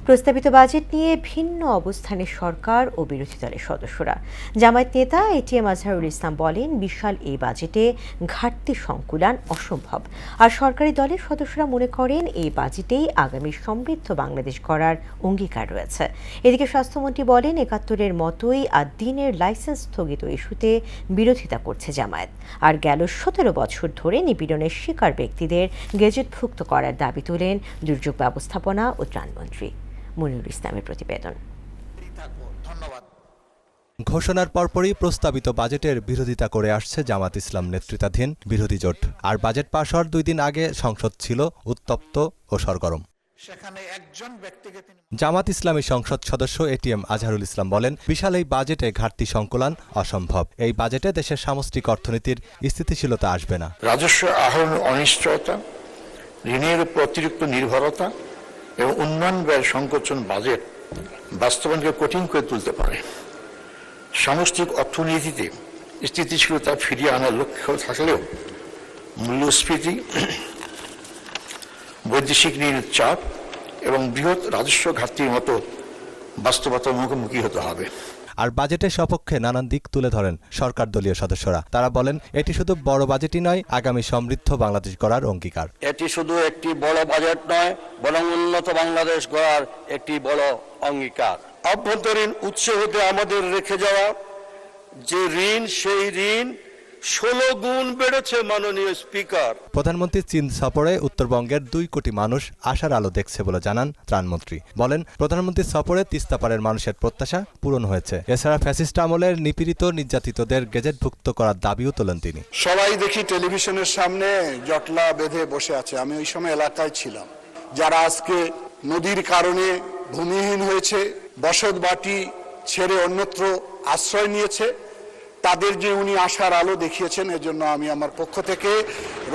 প্রস্তাবিত বাজেট নিয়ে ভিন্ন অবস্থানে সরকার ও বিরোধী দলের সদস্যরা। জামায়াত নেতা এটিএম আজহারুল ইসলাম বলেন, বিশাল এই বাজেটে ঘাটতি সংকুলান অসম্ভব। আর সরকারি দলের সদস্যরা মনে করেন এই বাজেটেই আগামী সমৃদ্ধ বাংলাদেশ গড়ার অঙ্গীকার রয়েছে। এদিকে স্বাস্থ্যমন্ত্রী বলেন, ৭১-এর মতোই দিনের লাইসেন্স স্থগিত ইস্যুতে বিরোধিতা করছে জামায়াত। আর গেল ১৭ বছর ধরে নিপীড়নের শিকার ব্যক্তিদের গেজেটভুক্ত করার দাবি তোলেন দুর্যোগ ব্যবস্থাপনা ও ত্রাণমন্ত্রী। মনিরুল ইসলামের প্রতিবেদন। ঘোষণার পরপরই প্রস্তাবিত বাজেটের বিরোধিতা করে আসছে জামাত ইসলাম নেতৃত্বাধীন বিরোধী জোট। আর বাজেট পাশ হওয়ার ২ দিন আগে সংসদ ছিল উত্তপ্ত ও সরগরম। জামাত ইসলামী সংসদ সদস্য এটিএম আজহারুল ইসলাম বলেন, বিশাল এই বাজেটে ঘাটতি সংকুলান অসম্ভব। এই বাজেটে দেশের সামষ্টিক অর্থনীতির স্থিতিশীলতা আসবে না। রাজস্ব আহরণের অনিশ্চয়তা, ঋণের উপর অতিরিক্ত নির্ভরতা এবং উন্নয়ন ব্যয়ের সংকোচন বাজেট বাস্তবায়নকে কঠিন করে তুলতে পারে। সামষ্টিক অর্থনীতিতে স্থিতিশীলতা ফিরিয়ে আনার লক্ষ্য থাকলেও মূল্যস্ফীতি, বৈদেশিক ঋণের চাপ এবং বৃহৎ রাজস্ব ঘাটতির মতো বাস্তবতার মুখোমুখি হতে হবে। আর বাজেটের সপক্ষে নানান দিক তুলে ধরেন সরকার দলীয় সদস্যরা। তারা বলেন, এটি শুধু বড় বাজেটই নয়, আগামী সমৃদ্ধ বাংলাদেশ গড়ার অঙ্গীকার। এটি শুধু একটি বড় বাজেট নয়, বরং উন্নত বাংলাদেশ গড়ার একটি বড় অঙ্গীকার। অভ্যন্তরীণ উৎস হতে আমাদের রেখে যাওয়া যে ঋণ, সেই ঋণ ১৬ গুণ বেড়েছে। মাননীয় স্পিকার, প্রধানমন্ত্রী চীন সফরে উত্তরবঙ্গের ২ কোটি মানুষ আশার আলো দেখছে বলে জানান ত্রাণমন্ত্রী। বলেন, প্রধানমন্ত্রীর সফরে তিস্তাপাড়ের মানুষের প্রত্যাশা পূরণ হয়েছে। এছাড়া ফ্যাসিস্ট আমলের নিপীড়িত নির্যাতিতদের গেজেটভুক্ত করার দাবিও তোলেন তিনি। সবাই দেখি টেলিভিশনের সামনে জটলা বেঁধে বসে আছে। আমি ওই সময় এলাকায় ছিলাম। যারা আজকে নদীর কারণে ভূমিহীন হয়েছে, বসত বাটি ছেড়ে অন্যত্র আশ্রয় নিয়েছে, তাদের যে উনি আশার আলো দেখিয়েছেন, এজন্য আমি আমার পক্ষ থেকে,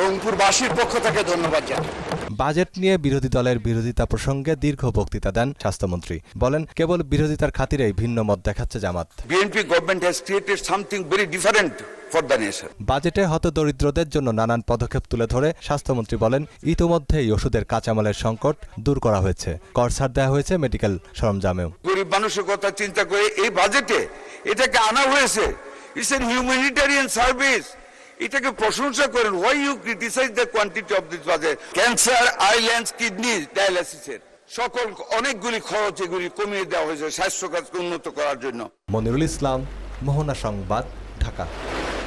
রংপুরবাসীর পক্ষ থেকে ধন্যবাদ জানাই। বাজেট নিয়ে বিরোধী দলের বিরোধিতা প্রসঙ্গে দীর্ঘ বক্তৃতা দেন স্বাস্থ্যমন্ত্রী। বলেন, কেবল বিরোধিতার খাতিরেই ভিন্ন মত দেখাচ্ছে জামাত। BNP government has created something very different for the nation. বাজেটে হতদরিদ্রদের জন্য নানান পদক্ষেপ তুলে ধরে স্বাস্থ্যমন্ত্রী বলেন, ইতিমধ্যেই ওষুধের কাঁচামালের সংকট দূর করা হয়েছে, কর ছাড় দেওয়া হয়েছে মেডিকেল সরঞ্জামেও। গরিব মানুষের কথা চিন্তা করে এই বাজেটে এটাকে আনা হয়েছে। It's an humanitarian service. এটাকে প্রশংসা করেন। Why you criticise the quantity of this budget? Cancer, islands, kidney, ডায়ালিসিসের সকল অনেকগুলি খরচ এগুলি কমিয়ে দেওয়া হয়েছে স্বাস্থ্য খাতকে উন্নত করার জন্য। মনিরুল ইসলাম, মোহনা সংবাদ, ঢাকা।